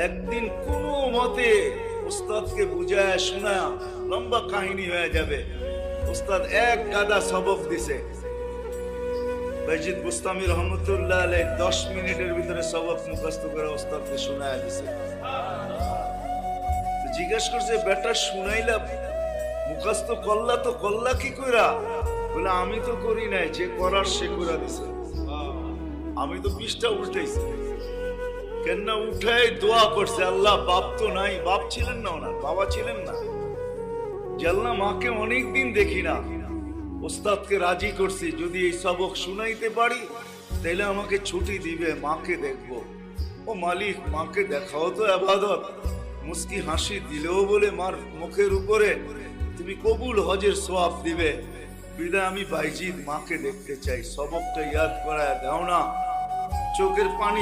একদিন কোনো মতে উস্তাদকে বুঝায় শোনা লম্বা কাহিনী হয়ে যাবে। উস্তাদ এক গাদা সবক দিছে। বাইজিদ বুস্তামি রহমতুল্লাহ আলাইহি 10 মিনিটের ভিতরে সবক মুখস্থ করে উস্তাদকে শোনায় দিছে। জিজ্ঞেস করছে, বেটা শুনাইলা মুখস্থ করলা তো করলা কি কইরা? বলে আমি তো করি নাই, যে করার সে কইরা দিছে। আমি তো পৃষ্ঠা উল্টাইছি। কেননা উঠাই দোয়া করছে, আল্লাহ বাপ তো নাই, বাপ ছিলেন না, ওনার বাবা ছিলেন না। জাল্লা মাকে অনেকদিন দেখি না, ওস্তাদকে রাজি করছি যদি এই সবক শুনাইতে পারি তাহলে আমাকে ছুটি দিবে, মাকে দেখবো। ও মালিক, মাকে দেখাও তো ইবাদত। মুস্কি হাসি দিলেও বলে মার মুখের উপরে তুমি কবুল হজের সওয়াব দিবে। বিদায় আমি বাইজিদ মাকে দেখতে চাই, সবকটা ইয়াদ করায় দাও না। চোখের পানি